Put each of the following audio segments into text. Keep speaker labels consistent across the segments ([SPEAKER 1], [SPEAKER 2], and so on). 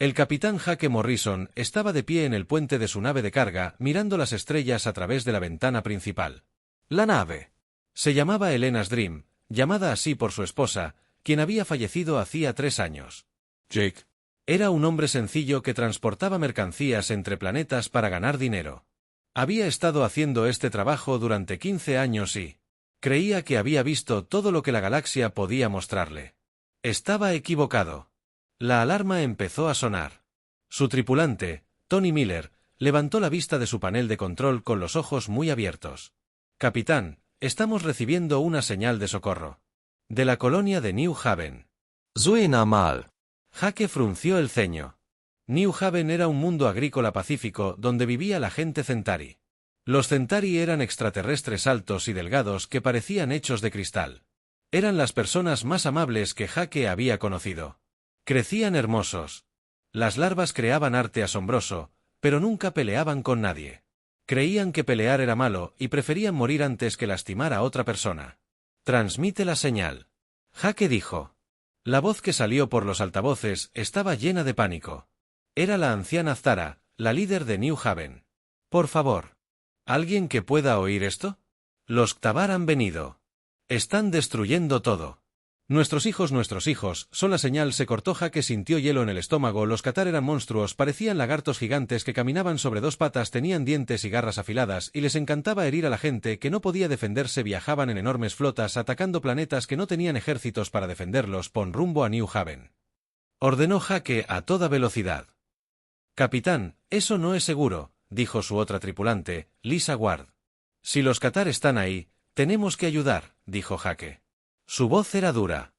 [SPEAKER 1] El capitán Jake Morrison estaba de pie en el puente de su nave de carga, mirando las estrellas a través de la ventana principal. La nave se llamaba Elena's Dream, llamada así por su esposa, quien había fallecido hacía 3 años. Jake era un hombre sencillo que transportaba mercancías entre planetas para ganar dinero. Había estado haciendo este trabajo durante 15 años y creía que había visto todo lo que la galaxia podía mostrarle. Estaba equivocado. La alarma empezó a sonar. Su tripulante, Tony Miller, levantó la vista de su panel de control con los ojos muy abiertos. Capitán, estamos recibiendo una señal de socorro. De la colonia de New Haven.
[SPEAKER 2] Suena mal.
[SPEAKER 1] Jake frunció el ceño. New Haven era un mundo agrícola pacífico donde vivía la gente Centauri. Los Centauri eran extraterrestres altos y delgados que parecían hechos de cristal. Eran las personas más amables que Jake había conocido. Crecían hermosos. Las larvas creaban arte asombroso, pero nunca peleaban con nadie. Creían que pelear era malo y preferían morir antes que lastimar a otra persona. Transmite la señal. Jake dijo. La voz que salió por los altavoces estaba llena de pánico. Era la anciana Zara, la líder de New Haven. Por favor. ¿Alguien que pueda oír esto? Los Ktabar han venido. Están destruyendo todo. Nuestros hijos, son la señal. Se cortó. Jake sintió hielo en el estómago. Los Ktabar eran monstruos, parecían lagartos gigantes que caminaban sobre 2 patas, tenían dientes y garras afiladas, y les encantaba herir a la gente que no podía defenderse. Viajaban en enormes flotas atacando planetas que no tenían ejércitos para defenderlos. Pon rumbo a New Haven. Ordenó Jake a toda velocidad. Capitán, eso no es seguro, dijo su otra tripulante, Lisa Ward. Si los Ktabar están ahí, tenemos que ayudar, dijo Jake. Su voz era dura.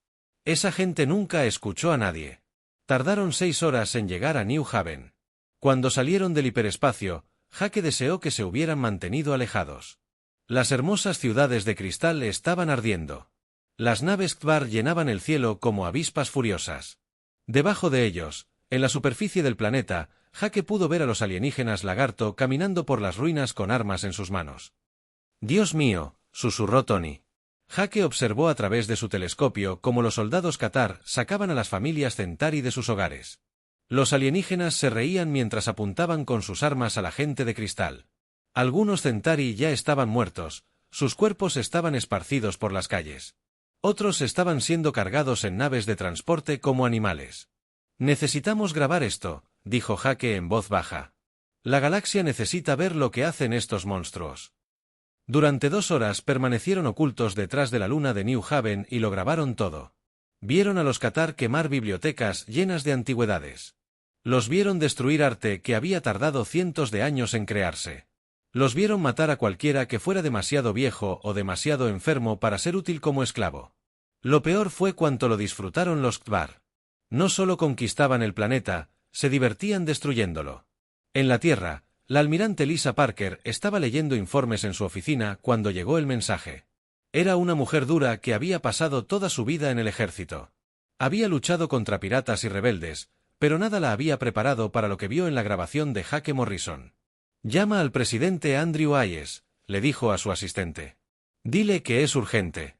[SPEAKER 1] Esa gente nunca escuchó a nadie. Tardaron 6 horas en llegar a New Haven. Cuando salieron del hiperespacio, Jake deseó que se hubieran mantenido alejados. Las hermosas ciudades de cristal estaban ardiendo. Las naves Ktabar llenaban el cielo como avispas furiosas. Debajo de ellos, en la superficie del planeta, Jake pudo ver a los alienígenas lagarto caminando por las ruinas con armas en sus manos. «Dios mío», susurró Tony. Jake observó a través de su telescopio cómo los soldados Ktabar sacaban a las familias Centauri de sus hogares. Los alienígenas se reían mientras apuntaban con sus armas a la gente de cristal. Algunos Centauri ya estaban muertos, sus cuerpos estaban esparcidos por las calles. Otros estaban siendo cargados en naves de transporte como animales. «Necesitamos grabar esto», dijo Jake en voz baja. «La galaxia necesita ver lo que hacen estos monstruos». Durante 2 horas permanecieron ocultos detrás de la luna de New Haven y lo grabaron todo. Vieron a los Ktabar quemar bibliotecas llenas de antigüedades. Los vieron destruir arte que había tardado cientos de años en crearse. Los vieron matar a cualquiera que fuera demasiado viejo o demasiado enfermo para ser útil como esclavo. Lo peor fue cuánto lo disfrutaron los Ktabar. No solo conquistaban el planeta, se divertían destruyéndolo. En la Tierra, la almirante Lisa Parker estaba leyendo informes en su oficina cuando llegó el mensaje. Era una mujer dura que había pasado toda su vida en el ejército. Había luchado contra piratas y rebeldes, pero nada la había preparado para lo que vio en la grabación de Jake Morrison. «Llama al presidente Andrew Hayes», le dijo a su asistente. «Dile que es urgente».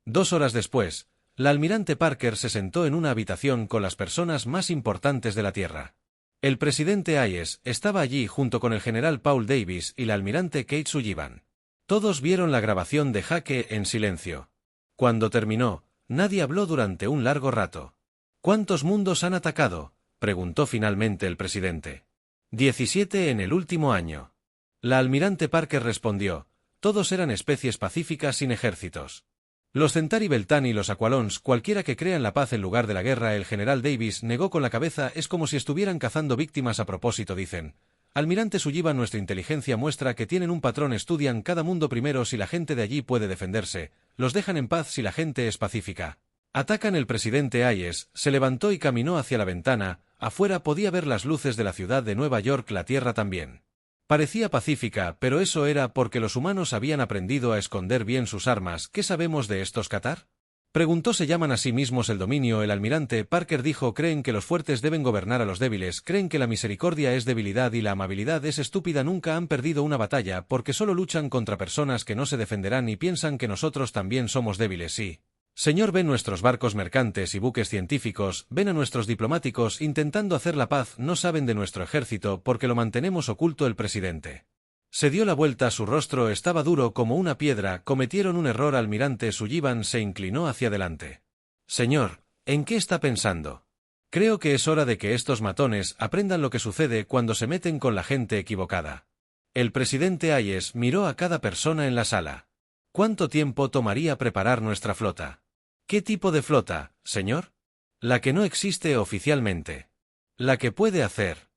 [SPEAKER 1] 2 horas después, la almirante Parker se sentó en una habitación con las personas más importantes de la Tierra. El presidente Hayes estaba allí junto con el general Paul Davis y la almirante Kate Sullivan. Todos vieron la grabación de Jake en silencio. Cuando terminó, nadie habló durante un largo rato. «¿Cuántos mundos han atacado?», preguntó finalmente el presidente. 17 en el último año. La almirante Parker respondió, «Todos eran especies pacíficas sin ejércitos. Los Centauri Beltane y los Aqualons, cualquiera que crea en la paz en lugar de la guerra». El general Davis negó con la cabeza. «Es como si estuvieran cazando víctimas a propósito», dicen. «Almirante Sullivan, nuestra inteligencia muestra que tienen un patrón. Estudian cada mundo primero si la gente de allí puede defenderse, los dejan en paz si la gente es pacífica. Atacan». El presidente Hayes se levantó y caminó hacia la ventana. Afuera podía ver las luces de la ciudad de Nueva York. La Tierra también parecía pacífica, pero eso era porque los humanos habían aprendido a esconder bien sus armas. «¿Qué sabemos de estos Ktabar?», preguntó. «Se llaman a sí mismos el dominio». El almirante Parker dijo, «Creen que los fuertes deben gobernar a los débiles, creen que la misericordia es debilidad y la amabilidad es estúpida. Nunca han perdido una batalla porque solo luchan contra personas que no se defenderán y piensan que nosotros también somos débiles. Sí, Señor, ven nuestros barcos mercantes y buques científicos, ven a nuestros diplomáticos intentando hacer la paz, no saben de nuestro ejército porque lo mantenemos oculto. El presidente se dio la vuelta, su rostro estaba duro como una piedra. Cometieron un error. Almirante Sullivan se inclinó hacia adelante. Señor, ¿en qué está pensando? Creo que es hora de que estos matones aprendan lo que sucede cuando se meten con la gente equivocada. El presidente Hayes miró a cada persona en la sala. ¿Cuánto tiempo tomaría preparar nuestra flota? ¿Qué tipo de flota, señor? La que no existe oficialmente. La que puede hacer.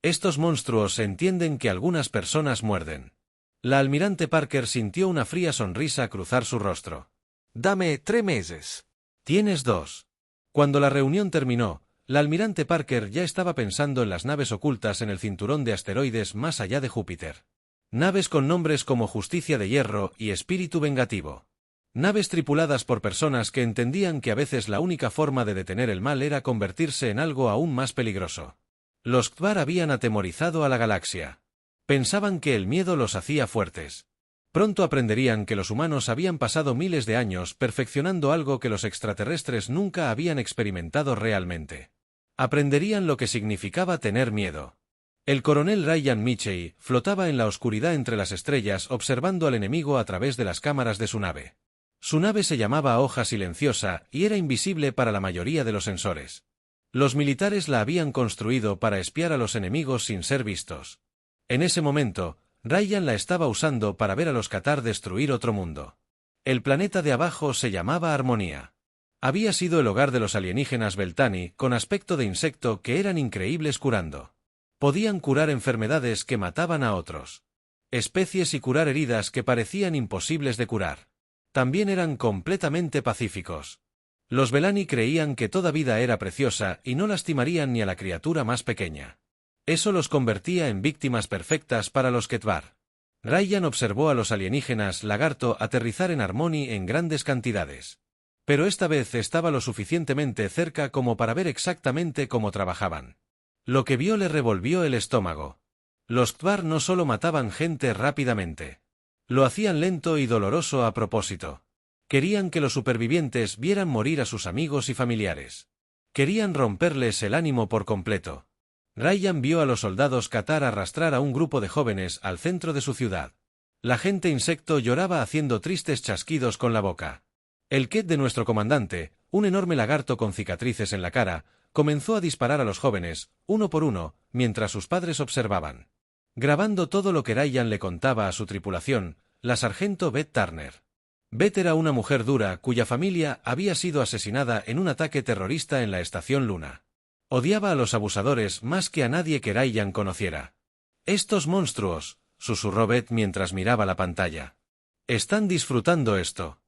[SPEAKER 1] Estos monstruos entienden que algunas personas muerden. La almirante Parker sintió una fría sonrisa cruzar su rostro.
[SPEAKER 2] Dame 3 meses.
[SPEAKER 1] Tienes 2. Cuando la reunión terminó, la almirante Parker ya estaba pensando en las naves ocultas en el cinturón de asteroides más allá de Júpiter. Naves con nombres como Justicia de Hierro y Espíritu Vengativo. Naves tripuladas por personas que entendían que a veces la única forma de detener el mal era convertirse en algo aún más peligroso. Los Kvar habían atemorizado a la galaxia. Pensaban que el miedo los hacía fuertes. Pronto aprenderían que los humanos habían pasado miles de años perfeccionando algo que los extraterrestres nunca habían experimentado realmente. Aprenderían lo que significaba tener miedo. El coronel Ryan Mitchell flotaba en la oscuridad entre las estrellas observando al enemigo a través de las cámaras de su nave. Su nave se llamaba Hoja Silenciosa y era invisible para la mayoría de los sensores. Los militares la habían construido para espiar a los enemigos sin ser vistos. En ese momento, Ryan la estaba usando para ver a los Catar destruir otro mundo. El planeta de abajo se llamaba Armonía. Había sido el hogar de los alienígenas Beltani, con aspecto de insecto, que eran increíbles curando. Podían curar enfermedades que mataban a otros especies y curar heridas que parecían imposibles de curar. También eran completamente pacíficos. Los Belani creían que toda vida era preciosa y no lastimarían ni a la criatura más pequeña. Eso los convertía en víctimas perfectas para los Ketvar. Ryan observó a los alienígenas lagarto aterrizar en Harmony en grandes cantidades. Pero esta vez estaba lo suficientemente cerca como para ver exactamente cómo trabajaban. Lo que vio le revolvió el estómago. Los Kvar no solo mataban gente rápidamente. Lo hacían lento y doloroso a propósito. Querían que los supervivientes vieran morir a sus amigos y familiares. Querían romperles el ánimo por completo. Ryan vio a los soldados Catar arrastrar a un grupo de jóvenes al centro de su ciudad. La gente insecto lloraba haciendo tristes chasquidos con la boca. El Ket de nuestro comandante, un enorme lagarto con cicatrices en la cara, comenzó a disparar a los jóvenes, uno por uno, mientras sus padres observaban. Grabando todo lo que Ryan le contaba a su tripulación, la sargento Beth Turner. Beth era una mujer dura cuya familia había sido asesinada en un ataque terrorista en la estación Luna. Odiaba a los abusadores más que a nadie que Ryan conociera. «Estos monstruos», susurró Beth mientras miraba la pantalla. «Están disfrutando esto».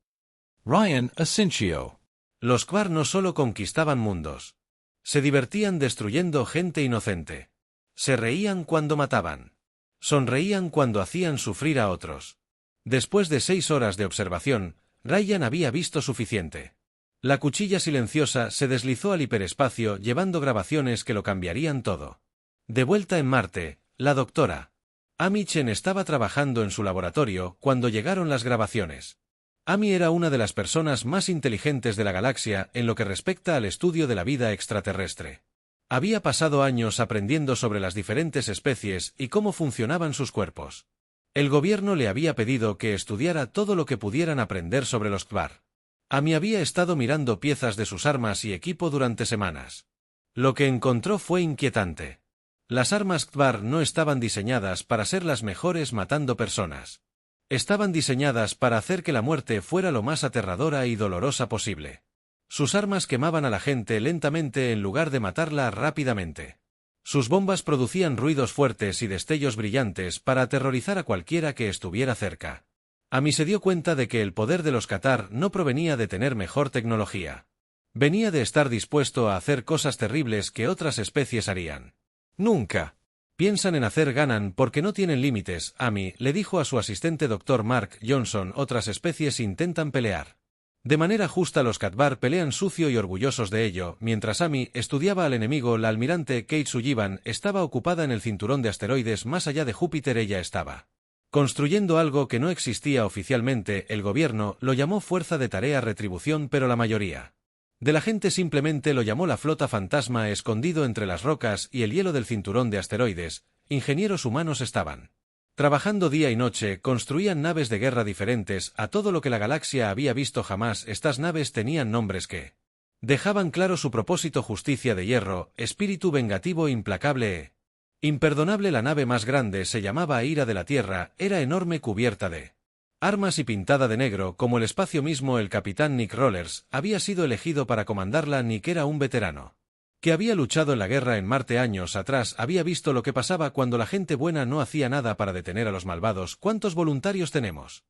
[SPEAKER 2] Ryan Asincio.
[SPEAKER 1] Los Kvar no solo conquistaban mundos. Se divertían destruyendo gente inocente. Se reían cuando mataban. Sonreían cuando hacían sufrir a otros. Después de 6 horas de observación, Ryan había visto suficiente. La cuchilla silenciosa se deslizó al hiperespacio llevando grabaciones que lo cambiarían todo. De vuelta en Marte, la doctora Amy Chen estaba trabajando en su laboratorio cuando llegaron las grabaciones. Amy era una de las personas más inteligentes de la galaxia en lo que respecta al estudio de la vida extraterrestre. Había pasado años aprendiendo sobre las diferentes especies y cómo funcionaban sus cuerpos. El gobierno le había pedido que estudiara todo lo que pudieran aprender sobre los Kvar. Amy había estado mirando piezas de sus armas y equipo durante semanas. Lo que encontró fue inquietante. Las armas Kvar no estaban diseñadas para ser las mejores matando personas. Estaban diseñadas para hacer que la muerte fuera lo más aterradora y dolorosa posible. Sus armas quemaban a la gente lentamente en lugar de matarla rápidamente. Sus bombas producían ruidos fuertes y destellos brillantes para aterrorizar a cualquiera que estuviera cerca. Amy se dio cuenta de que el poder de los Catar no provenía de tener mejor tecnología. Venía de estar dispuesto a hacer cosas terribles que otras especies harían. Nunca piensan en hacer ganan porque no tienen límites, Amy le dijo a su asistente Dr. Mark Johnson. Otras especies intentan pelear. De manera justa los Katvar pelean sucio y orgullosos de ello. Mientras Amy estudiaba al enemigo, la almirante Kate Sullivan estaba ocupada en el cinturón de asteroides más allá de Júpiter. Ella estaba Construyendo algo que no existía oficialmente, el gobierno lo llamó Fuerza de Tarea Retribución, pero la mayoría de la gente simplemente lo llamó la Flota Fantasma. Escondido entre las rocas y el hielo del cinturón de asteroides, ingenieros humanos estaban trabajando día y noche, construían naves de guerra diferentes a todo lo que la galaxia había visto jamás. Estas naves tenían nombres que dejaban claro su propósito: justicia de hierro, espíritu vengativo implacable e imperdonable. La nave más grande se llamaba Ira de la Tierra, era enorme, cubierta de armas y pintada de negro, como el espacio mismo. El capitán Nick Rollers había sido elegido para comandarla. Nick era un veterano que había luchado en la guerra en Marte años atrás, había visto lo que pasaba cuando la gente buena no hacía nada para detener a los malvados. ¿Cuántos voluntarios tenemos?,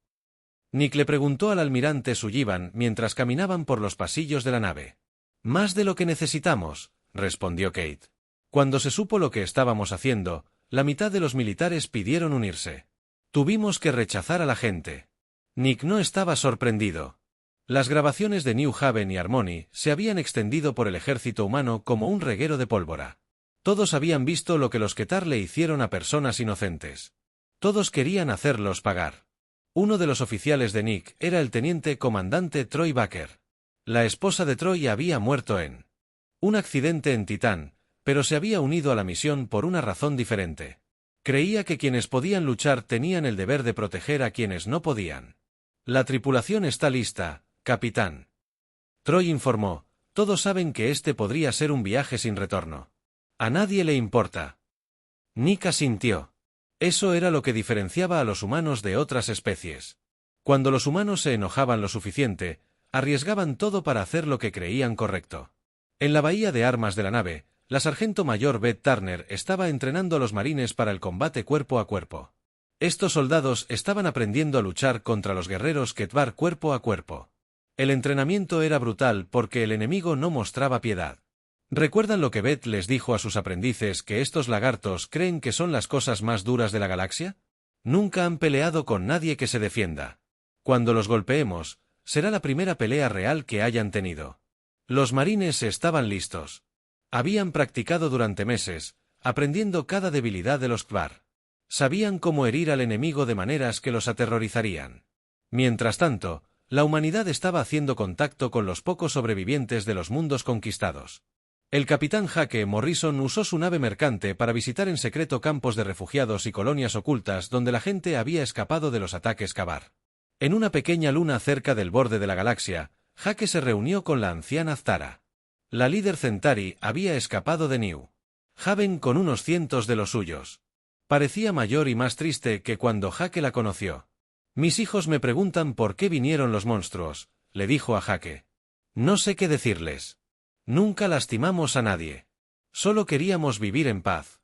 [SPEAKER 1] Nick le preguntó al almirante Sullivan mientras caminaban por los pasillos de la nave. Más de lo que necesitamos, respondió Kate. Cuando se supo lo que estábamos haciendo, la mitad de los militares pidieron unirse. Tuvimos que rechazar a la gente. Nick no estaba sorprendido. Las grabaciones de New Haven y Harmony se habían extendido por el ejército humano como un reguero de pólvora. Todos habían visto lo que los Ketar le hicieron a personas inocentes. Todos querían hacerlos pagar. Uno de los oficiales de Nick era el teniente comandante Troy Baker. La esposa de Troy había muerto en un accidente en Titán, pero se había unido a la misión por una razón diferente. Creía que quienes podían luchar tenían el deber de proteger a quienes no podían. La tripulación está lista, capitán. Troy informó. Todos saben que este podría ser un viaje sin retorno. A nadie le importa. Nick asintió. Eso era lo que diferenciaba a los humanos de otras especies. Cuando los humanos se enojaban lo suficiente, arriesgaban todo para hacer lo que creían correcto. En la bahía de armas de la nave, la sargento mayor Beth Turner estaba entrenando a los marines para el combate cuerpo a cuerpo. Estos soldados estaban aprendiendo a luchar contra los guerreros Ketvar cuerpo a cuerpo. El entrenamiento era brutal porque el enemigo no mostraba piedad. ¿Recuerdan lo que Beth les dijo a sus aprendices, que estos lagartos creen que son las cosas más duras de la galaxia? Nunca han peleado con nadie que se defienda. Cuando los golpeemos, será la primera pelea real que hayan tenido. Los marines estaban listos. Habían practicado durante meses, aprendiendo cada debilidad de los Kvar. Sabían cómo herir al enemigo de maneras que los aterrorizarían. Mientras tanto, la humanidad estaba haciendo contacto con los pocos sobrevivientes de los mundos conquistados. El capitán Hake Morrison usó su nave mercante para visitar en secreto campos de refugiados y colonias ocultas donde la gente había escapado de los ataques Kabar. En una pequeña luna cerca del borde de la galaxia, Hake se reunió con la anciana Ztara. La líder Centauri había escapado de New Haven con unos cientos de los suyos. Parecía mayor y más triste que cuando Hake la conoció. Mis hijos me preguntan por qué vinieron los monstruos, le dijo a Hake. No sé qué decirles. Nunca lastimamos a nadie. Solo queríamos vivir en paz.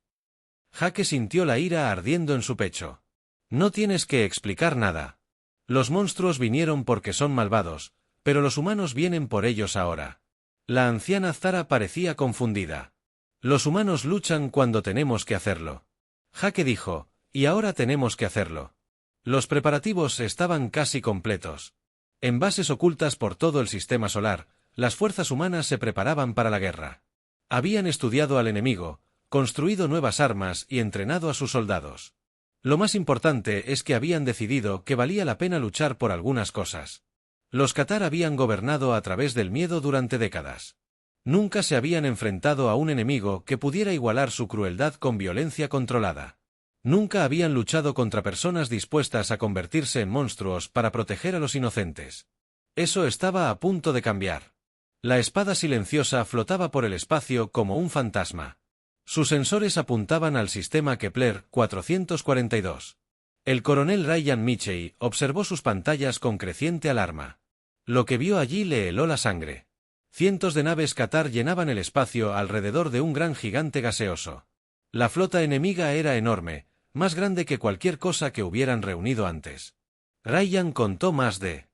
[SPEAKER 1] Hake sintió la ira ardiendo en su pecho. No tienes que explicar nada. Los monstruos vinieron porque son malvados, pero los humanos vienen por ellos ahora. La anciana Zara parecía confundida. Los humanos luchan cuando tenemos que hacerlo. Hake dijo, y ahora tenemos que hacerlo. Los preparativos estaban casi completos. En bases ocultas por todo el sistema solar, las fuerzas humanas se preparaban para la guerra. Habían estudiado al enemigo, construido nuevas armas y entrenado a sus soldados. Lo más importante es que habían decidido que valía la pena luchar por algunas cosas. Los Katar habían gobernado a través del miedo durante décadas. Nunca se habían enfrentado a un enemigo que pudiera igualar su crueldad con violencia controlada. Nunca habían luchado contra personas dispuestas a convertirse en monstruos para proteger a los inocentes. Eso estaba a punto de cambiar. La espada silenciosa flotaba por el espacio como un fantasma. Sus sensores apuntaban al sistema Kepler 442. El coronel Ryan Mitchell observó sus pantallas con creciente alarma. Lo que vio allí le heló la sangre. Cientos de naves Katar llenaban el espacio alrededor de un gran gigante gaseoso. La flota enemiga era enorme, más grande que cualquier cosa que hubieran reunido antes. Ryan contó más de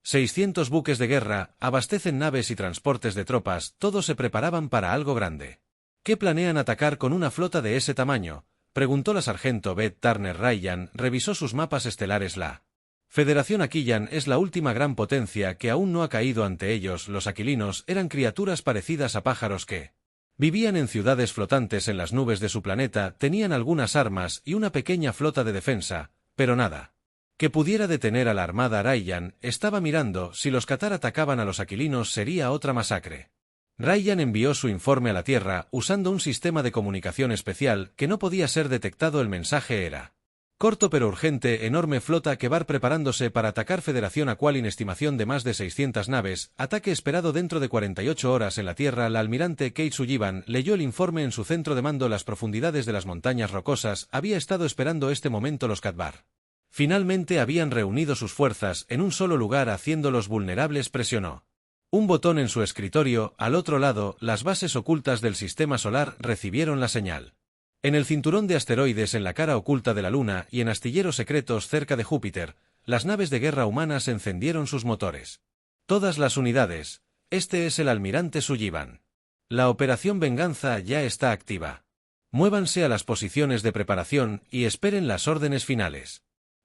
[SPEAKER 1] 600 buques de guerra, abastecen naves y transportes de tropas, todos se preparaban para algo grande. ¿Qué planean atacar con una flota de ese tamaño?, preguntó la sargento Beth Turner. Ryan revisó sus mapas estelares. La Federación Aquillan es la última gran potencia que aún no ha caído ante ellos. Los aquilinos eran criaturas parecidas a pájaros que vivían en ciudades flotantes en las nubes de su planeta, tenían algunas armas y una pequeña flota de defensa, pero nada que pudiera detener a la armada Rayyan. Estaba mirando, si los Cathar atacaban a los aquilinos sería otra masacre. Rayyan envió su informe a la Tierra usando un sistema de comunicación especial que no podía ser detectado. El mensaje era: corto pero urgente, enorme flota Kebar preparándose para atacar Federación Aqualin, estimación de más de 600 naves, ataque esperado dentro de 48 horas en la Tierra. La almirante Kate Sullivan leyó el informe en su centro de mando. Las profundidades de las montañas rocosas había estado esperando este momento. Los Cathbar finalmente habían reunido sus fuerzas en un solo lugar, haciéndolos vulnerables. Presionó un botón en su escritorio. Al otro lado, las bases ocultas del sistema solar recibieron la señal. En el cinturón de asteroides, en la cara oculta de la Luna y en astilleros secretos cerca de Júpiter, las naves de guerra humanas encendieron sus motores. Todas las unidades, este es el almirante Sullivan. La operación Venganza ya está activa. Muévanse a las posiciones de preparación y esperen las órdenes finales.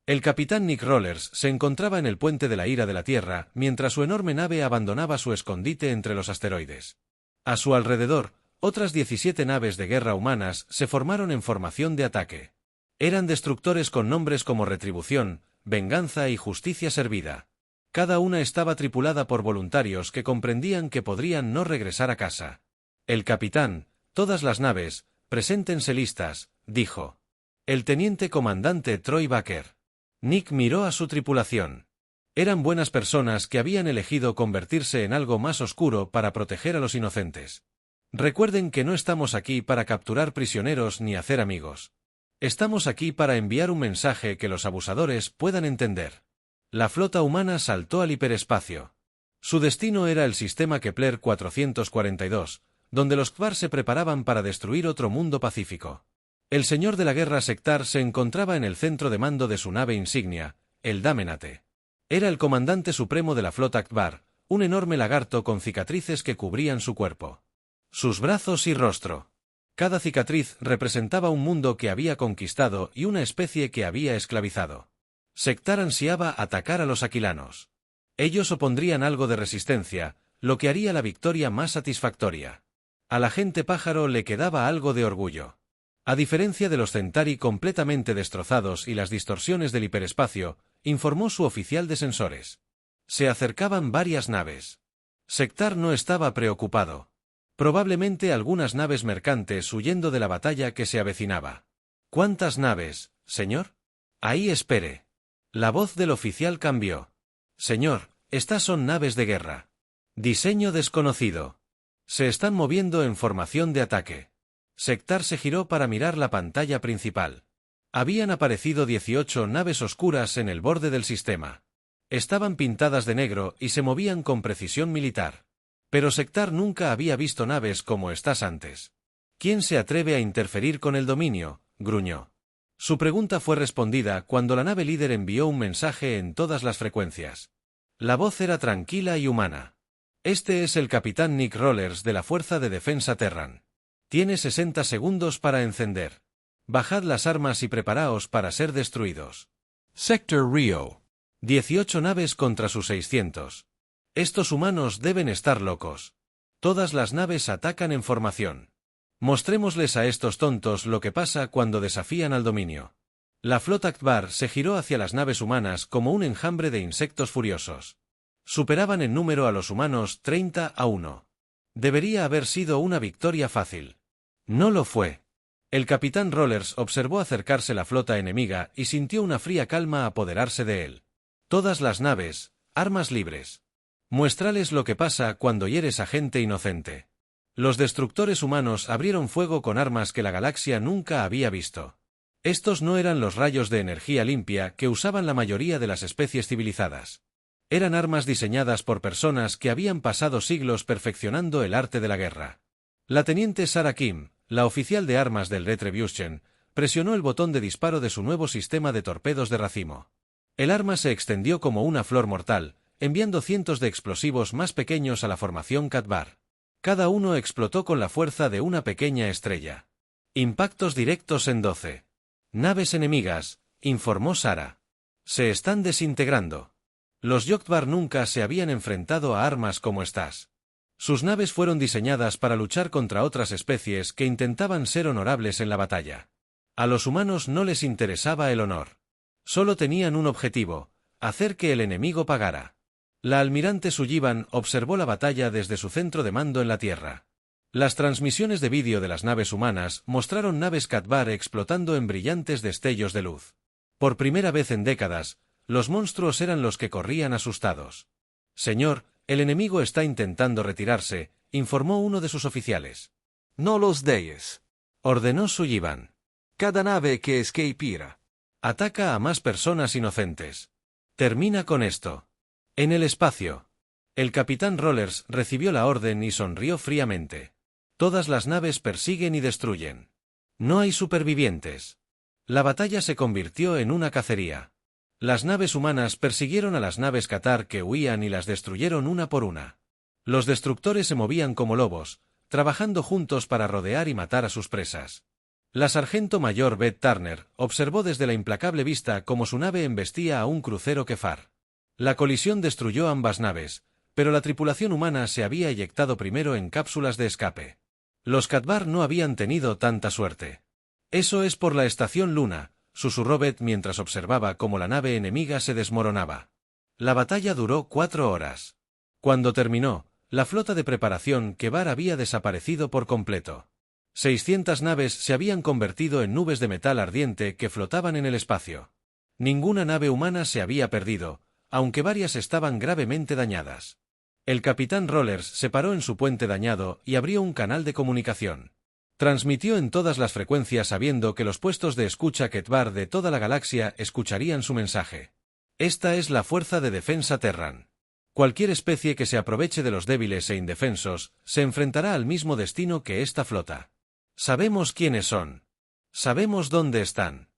[SPEAKER 1] El capitán Nick Rollers se encontraba en el puente de la ira de la Tierra, mientras su enorme nave abandonaba su escondite entre los asteroides. A su alrededor, otras 17 naves de guerra humanas se formaron en formación de ataque. Eran destructores con nombres como Retribución, Venganza y Justicia Servida. Cada una estaba tripulada por voluntarios que comprendían que podrían no regresar a casa. El capitán: todas las naves, preséntense listas, dijo. El teniente comandante Troy Baker. Nick miró a su tripulación. Eran buenas personas que habían elegido convertirse en algo más oscuro para proteger a los inocentes. Recuerden que no estamos aquí para capturar prisioneros ni hacer amigos. Estamos aquí para enviar un mensaje que los abusadores puedan entender. La flota humana saltó al hiperespacio. Su destino era el sistema Kepler 442, donde los Kvar se preparaban para destruir otro mundo pacífico. El señor de la guerra sectar se encontraba en el centro de mando de su nave insignia, el Damenate. Era el comandante supremo de la flota Kvar, un enorme lagarto con cicatrices que cubrían su cuerpo. Sus brazos y rostro. Cada cicatriz representaba un mundo que había conquistado y una especie que había esclavizado. Sectar ansiaba atacar a los aquilanos. Ellos opondrían algo de resistencia, lo que haría la victoria más satisfactoria. A la gente pájaro le quedaba algo de orgullo. A diferencia de los Centauri completamente destrozados y las distorsiones del hiperespacio, informó su oficial de sensores. Se acercaban varias naves. Sectar no estaba preocupado. Probablemente algunas naves mercantes huyendo de la batalla que se avecinaba. ¿Cuántas naves, señor? Ahí espere. La voz del oficial cambió. Señor, estas son naves de guerra. Diseño desconocido. Se están moviendo en formación de ataque. Sectar se giró para mirar la pantalla principal. Habían aparecido 18 naves oscuras en el borde del sistema. Estaban pintadas de negro y se movían con precisión militar. Pero Sectar nunca había visto naves como estas antes. ¿Quién se atreve a interferir con el dominio?, gruñó. Su pregunta fue respondida cuando la nave líder envió un mensaje en todas las frecuencias. La voz era tranquila y humana. Este es el capitán Nick Rollers de la Fuerza de Defensa Terran. Tiene 60 segundos para encender. Bajad las armas y preparaos para ser destruidos.
[SPEAKER 2] Sector Rio.
[SPEAKER 1] 18 naves contra sus 600. Estos humanos deben estar locos. Todas las naves atacan en formación. Mostrémosles a estos tontos lo que pasa cuando desafían al dominio. La flota Kvar se giró hacia las naves humanas como un enjambre de insectos furiosos. Superaban en número a los humanos 30-1. Debería haber sido una victoria fácil. No lo fue. El capitán Rollers observó acercarse la flota enemiga y sintió una fría calma apoderarse de él. Todas las naves, armas libres. Muéstrales lo que pasa cuando hieres a gente inocente. Los destructores humanos abrieron fuego con armas que la galaxia nunca había visto. Estos no eran los rayos de energía limpia que usaban la mayoría de las especies civilizadas. Eran armas diseñadas por personas que habían pasado siglos perfeccionando el arte de la guerra. La teniente Sarah Kim, la oficial de armas del Retribution, presionó el botón de disparo de su nuevo sistema de torpedos de racimo. El arma se extendió como una flor mortal, enviando cientos de explosivos más pequeños a la formación Kvar. Cada uno explotó con la fuerza de una pequeña estrella. Impactos directos en 12 naves enemigas, informó Sarah. Se están desintegrando. Los Yokvar nunca se habían enfrentado a armas como estas. Sus naves fueron diseñadas para luchar contra otras especies que intentaban ser honorables en la batalla. A los humanos no les interesaba el honor. Solo tenían un objetivo: hacer que el enemigo pagara. La almirante Sullivan observó la batalla desde su centro de mando en la Tierra. Las transmisiones de vídeo de las naves humanas mostraron naves Katbar explotando en brillantes destellos de luz. Por primera vez en décadas, los monstruos eran los que corrían asustados. «Señor, el enemigo está intentando retirarse», informó uno de sus oficiales.
[SPEAKER 2] No los dejes.
[SPEAKER 1] Ordenó Sullivan.
[SPEAKER 2] Cada nave que escapira.
[SPEAKER 1] Ataca a más personas inocentes. Termina con esto. En el espacio. El capitán Rollers recibió la orden y sonrió fríamente. Todas las naves persiguen y destruyen. No hay supervivientes. La batalla se convirtió en una cacería. Las naves humanas persiguieron a las naves Katar que huían y las destruyeron una por una. Los destructores se movían como lobos, trabajando juntos para rodear y matar a sus presas. La sargento mayor Beth Turner observó desde la implacable vista cómo su nave embestía a un crucero Kefar. La colisión destruyó ambas naves, pero la tripulación humana se había eyectado primero en cápsulas de escape. Los Katbar no habían tenido tanta suerte. «Eso es por la estación Luna», susurró Beth mientras observaba cómo la nave enemiga se desmoronaba. La batalla duró 4 horas. Cuando terminó, la flota de preparación Kefar había desaparecido por completo. 600 naves se habían convertido en nubes de metal ardiente que flotaban en el espacio. Ninguna nave humana se había perdido, aunque varias estaban gravemente dañadas. El capitán Rollers se paró en su puente dañado y abrió un canal de comunicación. Transmitió en todas las frecuencias sabiendo que los puestos de escucha Ketbar de toda la galaxia escucharían su mensaje. «Esta es la fuerza de defensa Terran. Cualquier especie que se aproveche de los débiles e indefensos se enfrentará al mismo destino que esta flota. Sabemos quiénes son. Sabemos dónde están.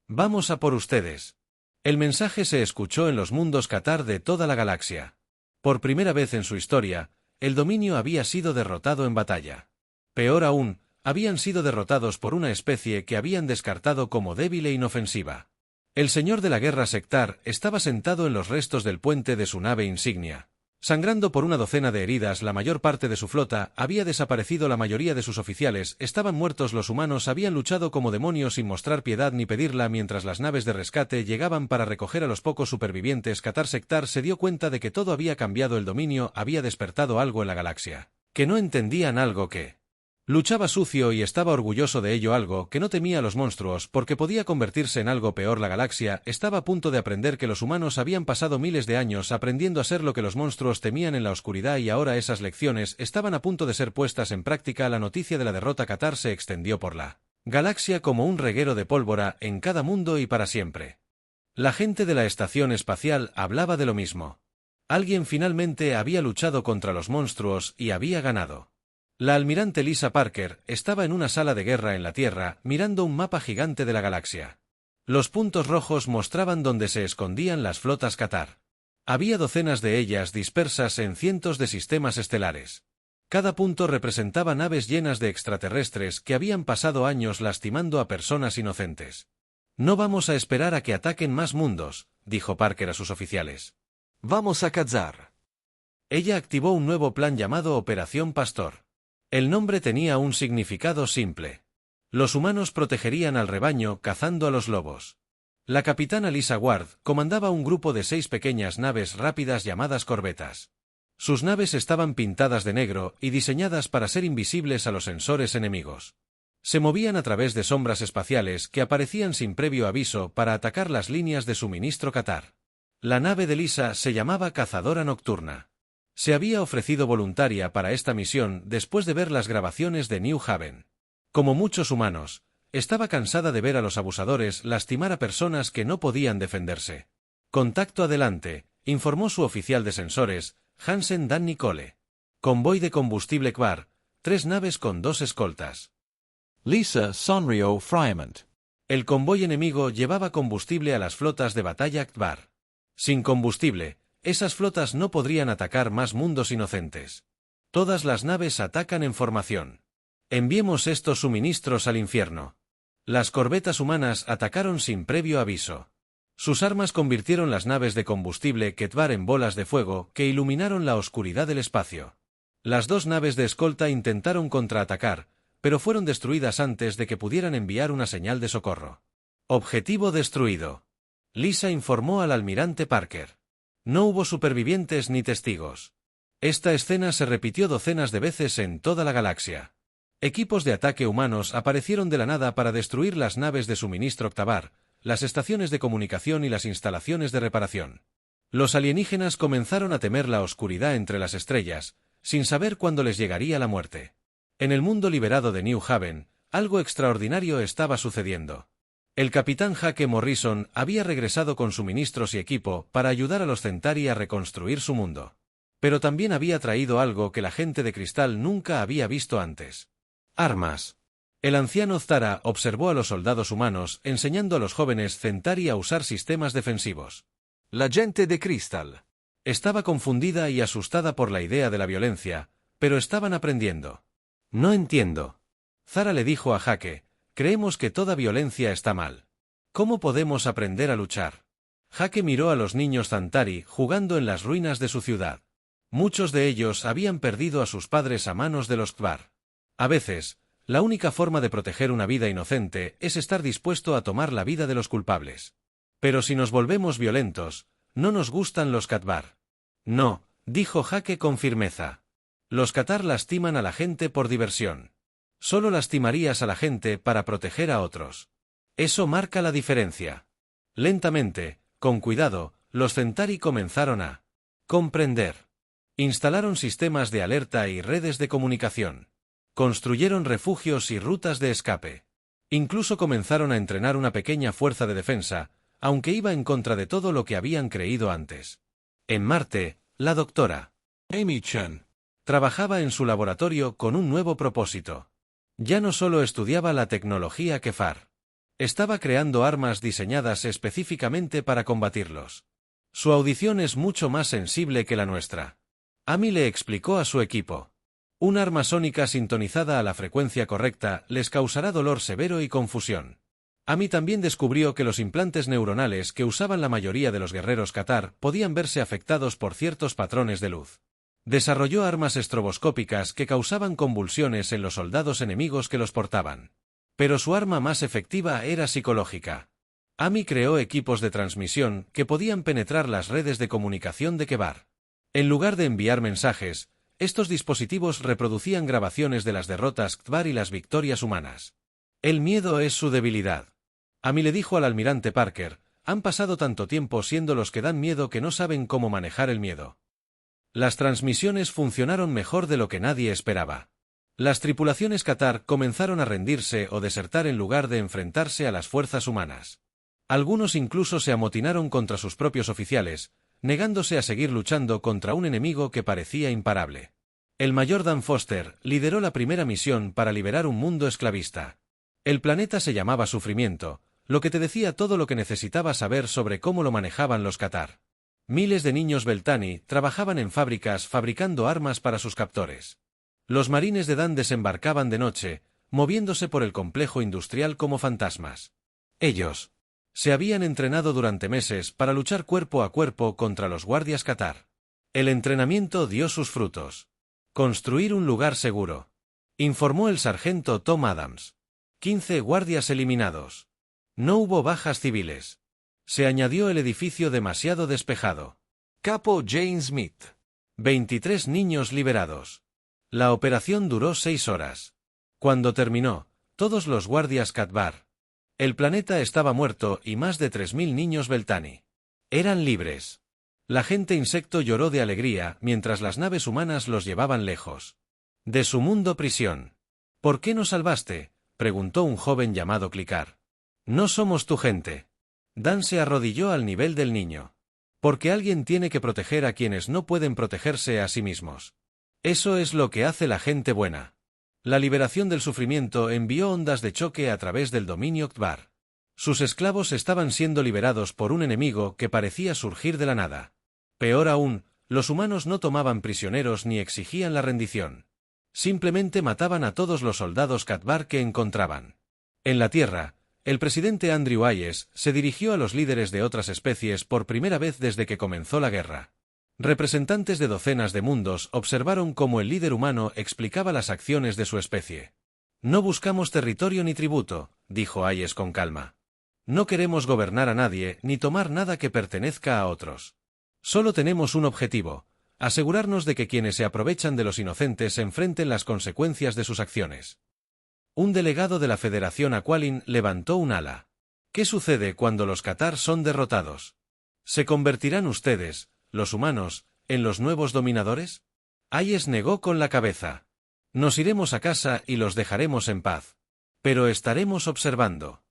[SPEAKER 1] Vamos a por ustedes». El mensaje se escuchó en los mundos Katar de toda la galaxia. Por primera vez en su historia, el dominio había sido derrotado en batalla. Peor aún, habían sido derrotados por una especie que habían descartado como débil e inofensiva. El señor de la guerra sectar estaba sentado en los restos del puente de su nave insignia. Sangrando por una docena de heridas, la mayor parte de su flota había desaparecido, la mayoría de sus oficiales estaban muertos, los humanos habían luchado como demonios sin mostrar piedad ni pedirla mientras las naves de rescate llegaban para recoger a los pocos supervivientes. Katar Sectar se dio cuenta de que todo había cambiado, el dominio había despertado algo en la galaxia. Que no entendían, algo que luchaba sucio y estaba orgulloso de ello, algo que no temía a los monstruos porque podía convertirse en algo peor. La galaxia estaba a punto de aprender que los humanos habían pasado miles de años aprendiendo a ser lo que los monstruos temían en la oscuridad, y ahora esas lecciones estaban a punto de ser puestas en práctica. La noticia de la derrota Katar se extendió por la galaxia como un reguero de pólvora en cada mundo y para siempre. La gente de la estación espacial hablaba de lo mismo. Alguien finalmente había luchado contra los monstruos y había ganado. La almirante Lisa Parker estaba en una sala de guerra en la Tierra, mirando un mapa gigante de la galaxia. Los puntos rojos mostraban dónde se escondían las flotas Katar. Había docenas de ellas dispersas en cientos de sistemas estelares. Cada punto representaba naves llenas de extraterrestres que habían pasado años lastimando a personas inocentes. «No vamos a esperar a que ataquen más mundos», dijo Parker a sus oficiales.
[SPEAKER 2] Vamos a cazar.
[SPEAKER 1] Ella activó un nuevo plan llamado Operación Pastor. El nombre tenía un significado simple. Los humanos protegerían al rebaño cazando a los lobos. La capitana Lisa Ward comandaba un grupo de 6 pequeñas naves rápidas llamadas corbetas. Sus naves estaban pintadas de negro y diseñadas para ser invisibles a los sensores enemigos. Se movían a través de sombras espaciales que aparecían sin previo aviso para atacar las líneas de suministro Katar. La nave de Lisa se llamaba Cazadora Nocturna. Se había ofrecido voluntaria para esta misión después de ver las grabaciones de New Haven. Como muchos humanos, estaba cansada de ver a los abusadores lastimar a personas que no podían defenderse. «Contacto adelante», informó su oficial de sensores, Hansen Dan Nicole. «Convoy de combustible Kvar, 3 naves con 2 escoltas».
[SPEAKER 2] Lisa sonrió fríamente.
[SPEAKER 1] El convoy enemigo llevaba combustible a las flotas de batalla Kvar. Sin combustible, esas flotas no podrían atacar más mundos inocentes. Todas las naves atacan en formación. Enviemos estos suministros al infierno. Las corbetas humanas atacaron sin previo aviso. Sus armas convirtieron las naves de combustible Ketvar en bolas de fuego que iluminaron la oscuridad del espacio. Las 2 naves de escolta intentaron contraatacar, pero fueron destruidas antes de que pudieran enviar una señal de socorro. Objetivo destruido. Lisa informó al almirante Parker. No hubo supervivientes ni testigos. Esta escena se repitió docenas de veces en toda la galaxia. Equipos de ataque humanos aparecieron de la nada para destruir las naves de suministro Octavar, las estaciones de comunicación y las instalaciones de reparación. Los alienígenas comenzaron a temer la oscuridad entre las estrellas, sin saber cuándo les llegaría la muerte. En el mundo liberado de New Haven, algo extraordinario estaba sucediendo. El capitán Hake Morrison había regresado con suministros y equipo para ayudar a los Centauri a reconstruir su mundo. Pero también había traído algo que la gente de Cristal nunca había visto antes. Armas. El anciano Zara observó a los soldados humanos enseñando a los jóvenes Centauri a usar sistemas defensivos.
[SPEAKER 2] La gente de Cristal.
[SPEAKER 1] Estaba confundida y asustada por la idea de la violencia, pero estaban aprendiendo. No entiendo. Zara le dijo a Hake, creemos que toda violencia está mal. ¿Cómo podemos aprender a luchar? Hake miró a los niños Centauri jugando en las ruinas de su ciudad. Muchos de ellos habían perdido a sus padres a manos de los Kvar. A veces, la única forma de proteger una vida inocente es estar dispuesto a tomar la vida de los culpables. Pero si nos volvemos violentos, no nos gustan los Katvar. No, dijo Hake con firmeza. Los Katar lastiman a la gente por diversión. Solo lastimarías a la gente para proteger a otros. Eso marca la diferencia. Lentamente, con cuidado, los Centauri comenzaron a comprender. Instalaron sistemas de alerta y redes de comunicación. Construyeron refugios y rutas de escape. Incluso comenzaron a entrenar una pequeña fuerza de defensa, aunque iba en contra de todo lo que habían creído antes. En Marte, la doctora
[SPEAKER 2] Amy Chen
[SPEAKER 1] trabajaba en su laboratorio con un nuevo propósito. Ya no solo estudiaba la tecnología Kefar. Estaba creando armas diseñadas específicamente para combatirlos. Su audición es mucho más sensible que la nuestra. Amy le explicó a su equipo. Un arma sónica sintonizada a la frecuencia correcta les causará dolor severo y confusión. Amy también descubrió que los implantes neuronales que usaban la mayoría de los guerreros Katar podían verse afectados por ciertos patrones de luz. Desarrolló armas estroboscópicas que causaban convulsiones en los soldados enemigos que los portaban. Pero su arma más efectiva era psicológica. Amy creó equipos de transmisión que podían penetrar las redes de comunicación de Kefar. En lugar de enviar mensajes, estos dispositivos reproducían grabaciones de las derrotas Kvar y las victorias humanas. El miedo es su debilidad. Amy le dijo al almirante Parker, han pasado tanto tiempo siendo los que dan miedo que no saben cómo manejar el miedo. Las transmisiones funcionaron mejor de lo que nadie esperaba. Las tripulaciones Katar comenzaron a rendirse o desertar en lugar de enfrentarse a las fuerzas humanas. Algunos incluso se amotinaron contra sus propios oficiales, negándose a seguir luchando contra un enemigo que parecía imparable. El mayor Dan Foster lideró la primera misión para liberar un mundo esclavista. El planeta se llamaba Sufrimiento, lo que te decía todo lo que necesitabas saber sobre cómo lo manejaban los Katar. Miles de niños Beltani trabajaban en fábricas fabricando armas para sus captores. Los marines de Dan desembarcaban de noche, moviéndose por el complejo industrial como fantasmas. Ellos se habían entrenado durante meses para luchar cuerpo a cuerpo contra los guardias Katar. El entrenamiento dio sus frutos. Construir un lugar seguro, informó el sargento Tom Adams. 15 guardias eliminados. No hubo bajas civiles. Se añadió el edificio demasiado despejado.
[SPEAKER 2] Capo Jane Smith.
[SPEAKER 1] 23 niños liberados. La operación duró 6 horas. Cuando terminó, todos los guardias Katvar. El planeta estaba muerto y más de 3000 niños Beltani eran libres. La gente insecto lloró de alegría mientras las naves humanas los llevaban lejos de su mundo prisión. ¿Por qué nos salvaste?, preguntó un joven llamado Clicar. No somos tu gente. Dan se arrodilló al nivel del niño. Porque alguien tiene que proteger a quienes no pueden protegerse a sí mismos. Eso es lo que hace la gente buena. La liberación del sufrimiento envió ondas de choque a través del dominio Kvar. Sus esclavos estaban siendo liberados por un enemigo que parecía surgir de la nada. Peor aún, los humanos no tomaban prisioneros ni exigían la rendición. Simplemente mataban a todos los soldados Katvar que encontraban. En la Tierra, el presidente Andrew Hayes se dirigió a los líderes de otras especies por primera vez desde que comenzó la guerra. Representantes de docenas de mundos observaron cómo el líder humano explicaba las acciones de su especie. No buscamos territorio ni tributo, dijo Hayes con calma. No queremos gobernar a nadie ni tomar nada que pertenezca a otros. Solo tenemos un objetivo: asegurarnos de que quienes se aprovechan de los inocentes enfrenten las consecuencias de sus acciones. Un delegado de la Federación Aqualin levantó un ala. ¿Qué sucede cuando los Catar son derrotados? ¿Se convertirán ustedes, los humanos, en los nuevos dominadores? Hayes negó con la cabeza. Nos iremos a casa y los dejaremos en paz. Pero estaremos observando.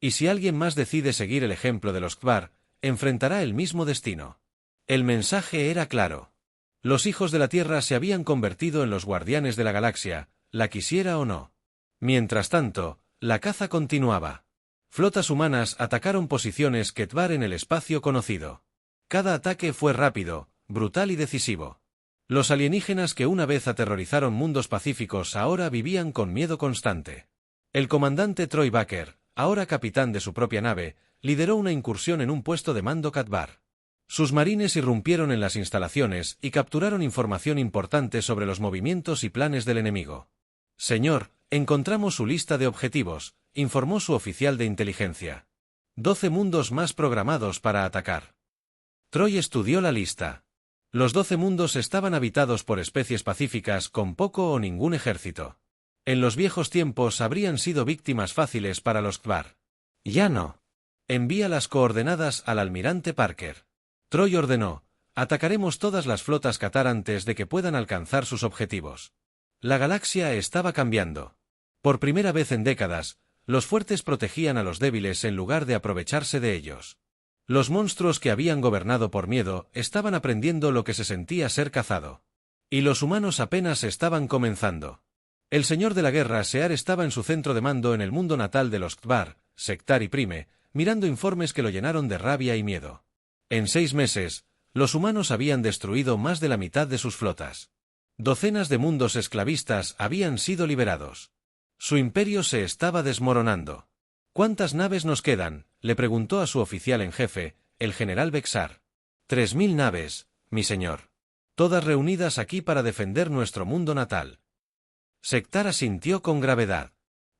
[SPEAKER 1] Y si alguien más decide seguir el ejemplo de los Kvar, enfrentará el mismo destino. El mensaje era claro. Los hijos de la Tierra se habían convertido en los guardianes de la galaxia, la quisiera o no. Mientras tanto, la caza continuaba. Flotas humanas atacaron posiciones Ketvar en el espacio conocido. Cada ataque fue rápido, brutal y decisivo. Los alienígenas que una vez aterrorizaron mundos pacíficos ahora vivían con miedo constante. El comandante Troy Baker, ahora capitán de su propia nave, lideró una incursión en un puesto de mando Katbar. Sus marines irrumpieron en las instalaciones y capturaron información importante sobre los movimientos y planes del enemigo. «Señor, encontramos su lista de objetivos», informó su oficial de inteligencia. 12 mundos más programados para atacar. Troy estudió la lista. Los 12 mundos estaban habitados por especies pacíficas con poco o ningún ejército. En los viejos tiempos habrían sido víctimas fáciles para los Kvar. Ya no. Envía las coordenadas al almirante Parker. Troy ordenó: atacaremos todas las flotas Catar antes de que puedan alcanzar sus objetivos. La galaxia estaba cambiando. Por primera vez en décadas, los fuertes protegían a los débiles en lugar de aprovecharse de ellos. Los monstruos que habían gobernado por miedo estaban aprendiendo lo que se sentía ser cazado. Y los humanos apenas estaban comenzando. El señor de la guerra Sear estaba en su centro de mando en el mundo natal de los Kvar, Sectar y Prime, mirando informes que lo llenaron de rabia y miedo. En 6 meses, los humanos habían destruido más de la mitad de sus flotas. Docenas de mundos esclavistas habían sido liberados. Su imperio se estaba desmoronando. «¿Cuántas naves nos quedan?», le preguntó a su oficial en jefe, el general Bexar. 3000 naves, mi señor. Todas reunidas aquí para defender nuestro mundo natal. Sectar asintió con gravedad.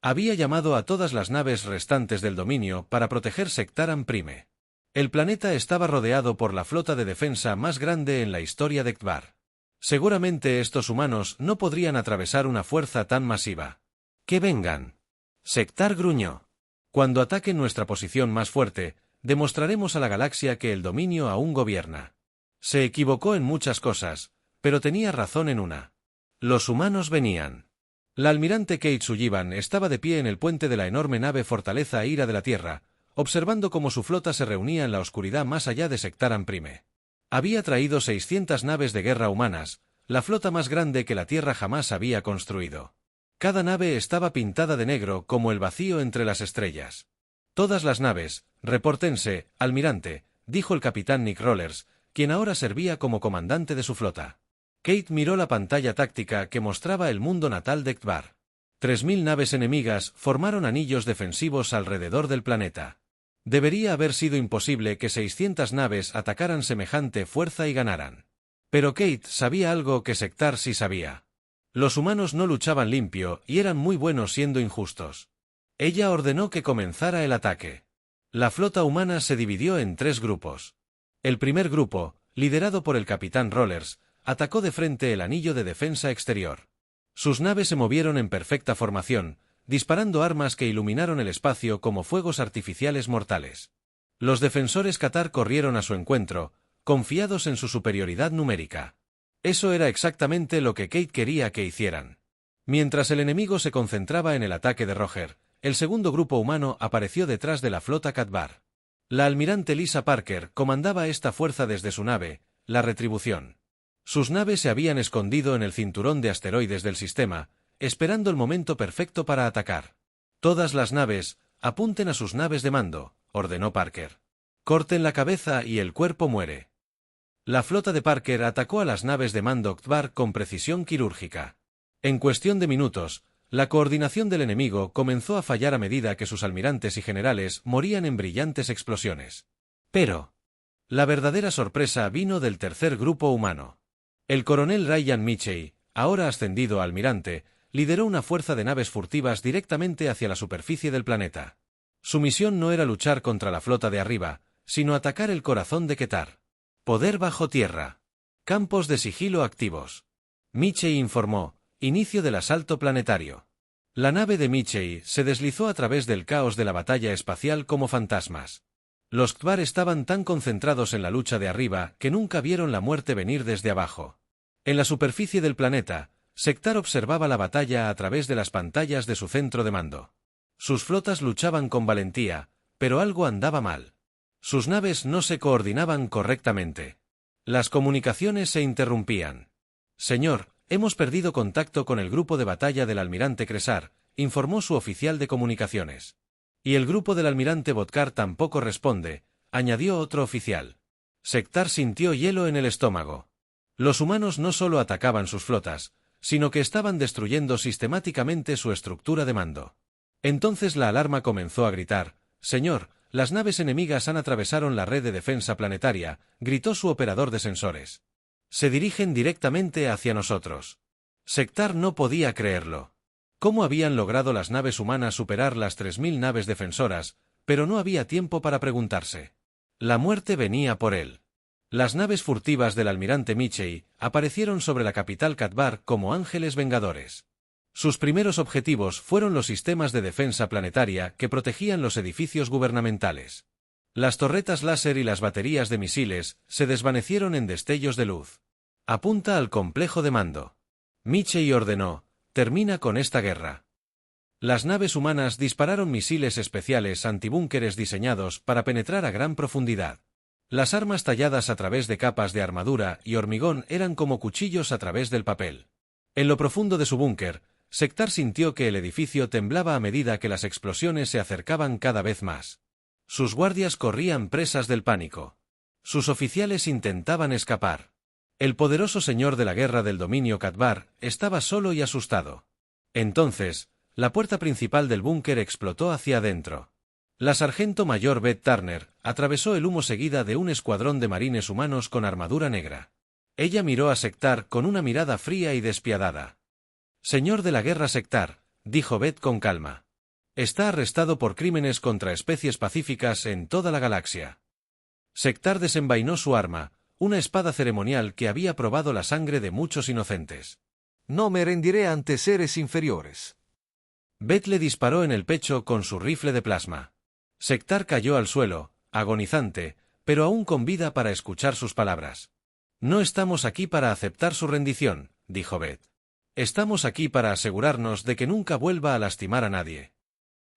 [SPEAKER 1] Había llamado a todas las naves restantes del dominio para proteger Sectaran Prime. El planeta estaba rodeado por la flota de defensa más grande en la historia de Kvar. Seguramente estos humanos no podrían atravesar una fuerza tan masiva. «¡Que vengan!», Sectar gruñó. «Cuando ataquen nuestra posición más fuerte, demostraremos a la galaxia que el dominio aún gobierna». Se equivocó en muchas cosas, pero tenía razón en una. Los humanos venían. La almirante Kate Sullivan estaba de pie en el puente de la enorme nave Fortaleza Ira de la Tierra, observando cómo su flota se reunía en la oscuridad más allá de Sectaran Prime. Había traído 600 naves de guerra humanas, la flota más grande que la Tierra jamás había construido. Cada nave estaba pintada de negro como el vacío entre las estrellas. «Todas las naves, repórtense, almirante», dijo el capitán Nick Rollers, quien ahora servía como comandante de su flota. Kate miró la pantalla táctica que mostraba el mundo natal de Kvar. 3000 naves enemigas formaron anillos defensivos alrededor del planeta. Debería haber sido imposible que 600 naves atacaran semejante fuerza y ganaran. Pero Kate sabía algo que Sectar sí sabía. Los humanos no luchaban limpio y eran muy buenos siendo injustos. Ella ordenó que comenzara el ataque. La flota humana se dividió en 3 grupos. El primer grupo, liderado por el capitán Rollers, atacó de frente el anillo de defensa exterior. Sus naves se movieron en perfecta formación, disparando armas que iluminaron el espacio como fuegos artificiales mortales. Los defensores Catar corrieron a su encuentro, confiados en su superioridad numérica. Eso era exactamente lo que Kate quería que hicieran. Mientras el enemigo se concentraba en el ataque de Roger, el segundo grupo humano apareció detrás de la flota Katbar. La almirante Lisa Parker comandaba esta fuerza desde su nave, la Retribución. Sus naves se habían escondido en el cinturón de asteroides del sistema, esperando el momento perfecto para atacar. «Todas las naves, apunten a sus naves de mando», ordenó Parker. «Corten la cabeza y el cuerpo muere». La flota de Parker atacó a las naves de mando Kvar con precisión quirúrgica. En cuestión de minutos, la coordinación del enemigo comenzó a fallar a medida que sus almirantes y generales morían en brillantes explosiones. Pero la verdadera sorpresa vino del tercer grupo humano. El coronel Ryan Mitchell, ahora ascendido a almirante, lideró una fuerza de naves furtivas directamente hacia la superficie del planeta. Su misión no era luchar contra la flota de arriba, sino atacar el corazón de Ketar. Poder bajo tierra. Campos de sigilo activos. Michei informó, inicio del asalto planetario. La nave de Michei se deslizó a través del caos de la batalla espacial como fantasmas. Los Kvar estaban tan concentrados en la lucha de arriba que nunca vieron la muerte venir desde abajo. En la superficie del planeta, Sektar observaba la batalla a través de las pantallas de su centro de mando. Sus flotas luchaban con valentía, pero algo andaba mal. Sus naves no se coordinaban correctamente. Las comunicaciones se interrumpían. Señor, hemos perdido contacto con el grupo de batalla del almirante Cresar, informó su oficial de comunicaciones. Y el grupo del almirante Vodkar tampoco responde, añadió otro oficial. Sektar sintió hielo en el estómago. Los humanos no solo atacaban sus flotas, sino que estaban destruyendo sistemáticamente su estructura de mando. Entonces la alarma comenzó a gritar, «Señor, las naves enemigas han atravesado la red de defensa planetaria», gritó su operador de sensores. «Se dirigen directamente hacia nosotros». Sektar no podía creerlo. ¿Cómo habían logrado las naves humanas superar las 3000 naves defensoras? Pero no había tiempo para preguntarse. La muerte venía por él. Las naves furtivas del almirante Michei aparecieron sobre la capital Katbar como ángeles vengadores. Sus primeros objetivos fueron los sistemas de defensa planetaria que protegían los edificios gubernamentales. Las torretas láser y las baterías de misiles se desvanecieron en destellos de luz. «Apunta al complejo de mando». Michei ordenó, «Termina con esta guerra». Las naves humanas dispararon misiles especiales antibúnkeres diseñados para penetrar a gran profundidad. Las armas talladas a través de capas de armadura y hormigón eran como cuchillos a través del papel. En lo profundo de su búnker, Sektar sintió que el edificio temblaba a medida que las explosiones se acercaban cada vez más. Sus guardias corrían presas del pánico. Sus oficiales intentaban escapar. El poderoso señor de la guerra del dominio Katbar estaba solo y asustado. Entonces, la puerta principal del búnker explotó hacia adentro. La sargento mayor Beth Turner atravesó el humo seguida de un escuadrón de marines humanos con armadura negra. Ella miró a Sektar con una mirada fría y despiadada. «Señor de la guerra Sektar», dijo Beth con calma. «Está arrestado por crímenes contra especies pacíficas en toda la galaxia». Sektar desenvainó su arma, una espada ceremonial que había probado la sangre de muchos inocentes.
[SPEAKER 2] «No me rendiré ante seres inferiores».
[SPEAKER 1] Beth le disparó en el pecho con su rifle de plasma. Sektar cayó al suelo, agonizante, pero aún con vida para escuchar sus palabras. «No estamos aquí para aceptar su rendición», dijo Beth. «Estamos aquí para asegurarnos de que nunca vuelva a lastimar a nadie».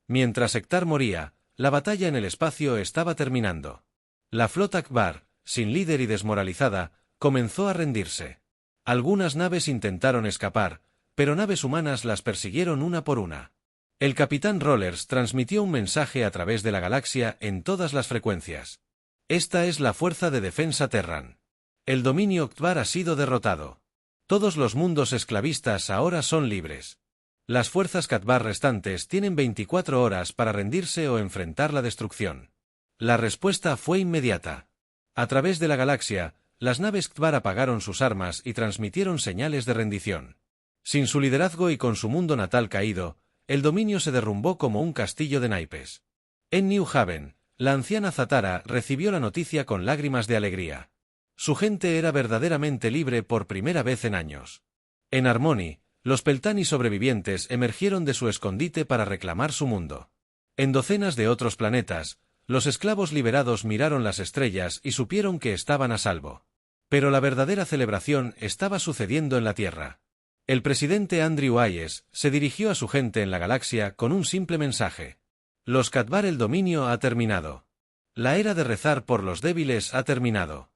[SPEAKER 1] Mientras Sektar moría, la batalla en el espacio estaba terminando. La flota Kvar, sin líder y desmoralizada, comenzó a rendirse. Algunas naves intentaron escapar, pero naves humanas las persiguieron una por una. El capitán Rollers transmitió un mensaje a través de la galaxia en todas las frecuencias. «Esta es la fuerza de defensa Terran. El dominio Kvar ha sido derrotado. Todos los mundos esclavistas ahora son libres. Las fuerzas Katbar restantes tienen 24 horas para rendirse o enfrentar la destrucción». La respuesta fue inmediata. A través de la galaxia, las naves Kvar apagaron sus armas y transmitieron señales de rendición. Sin su liderazgo y con su mundo natal caído, el dominio se derrumbó como un castillo de naipes. En New Haven, la anciana Zatara recibió la noticia con lágrimas de alegría. Su gente era verdaderamente libre por primera vez en años. En Harmony, los Peltani sobrevivientes emergieron de su escondite para reclamar su mundo. En docenas de otros planetas, los esclavos liberados miraron las estrellas y supieron que estaban a salvo. Pero la verdadera celebración estaba sucediendo en la Tierra. El presidente Andrew Hayes se dirigió a su gente en la galaxia con un simple mensaje. «Los Katbar, el dominio ha terminado. La era de rezar por los débiles ha terminado.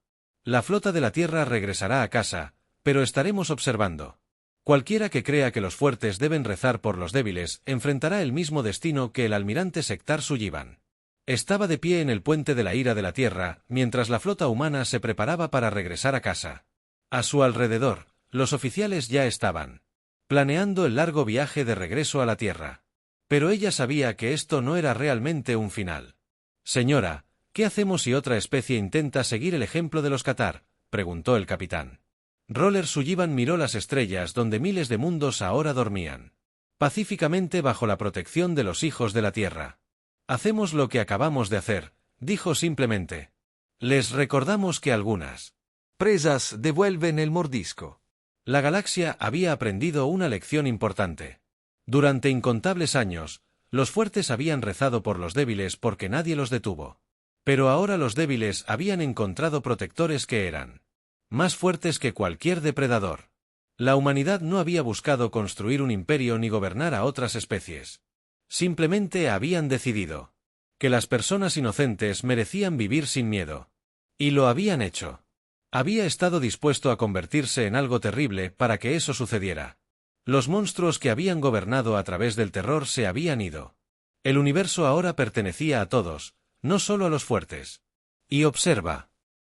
[SPEAKER 1] La flota de la Tierra regresará a casa, pero estaremos observando. Cualquiera que crea que los fuertes deben rezar por los débiles enfrentará el mismo destino que el almirante Sektar Sullivan». Estaba de pie en el puente de la ira de la Tierra, mientras la flota humana se preparaba para regresar a casa. A su alrededor, los oficiales ya estaban planeando el largo viaje de regreso a la Tierra. Pero ella sabía que esto no era realmente un final. «Señora, ¿qué hacemos si otra especie intenta seguir el ejemplo de los Katar?», preguntó el capitán. Roller Sullivan miró las estrellas donde miles de mundos ahora dormían pacíficamente bajo la protección de los hijos de la Tierra. Hacemos lo que acabamos de hacer, dijo simplemente. Les recordamos que algunas
[SPEAKER 2] presas devuelven el mordisco.
[SPEAKER 1] La galaxia había aprendido una lección importante. Durante incontables años, los fuertes habían rezado por los débiles porque nadie los detuvo. Pero ahora los débiles habían encontrado protectores que eran más fuertes que cualquier depredador. La humanidad no había buscado construir un imperio ni gobernar a otras especies. Simplemente habían decidido que las personas inocentes merecían vivir sin miedo. Y lo habían hecho. Había estado dispuesto a convertirse en algo terrible para que eso sucediera. Los monstruos que habían gobernado a través del terror se habían ido. El universo ahora pertenecía a todos, no solo a los fuertes. Y observa.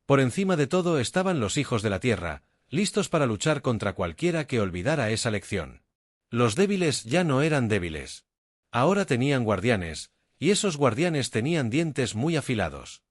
[SPEAKER 1] Por encima de todo estaban los hijos de la Tierra, listos para luchar contra cualquiera que olvidara esa lección. Los débiles ya no eran débiles. Ahora tenían guardianes, y esos guardianes tenían dientes muy afilados.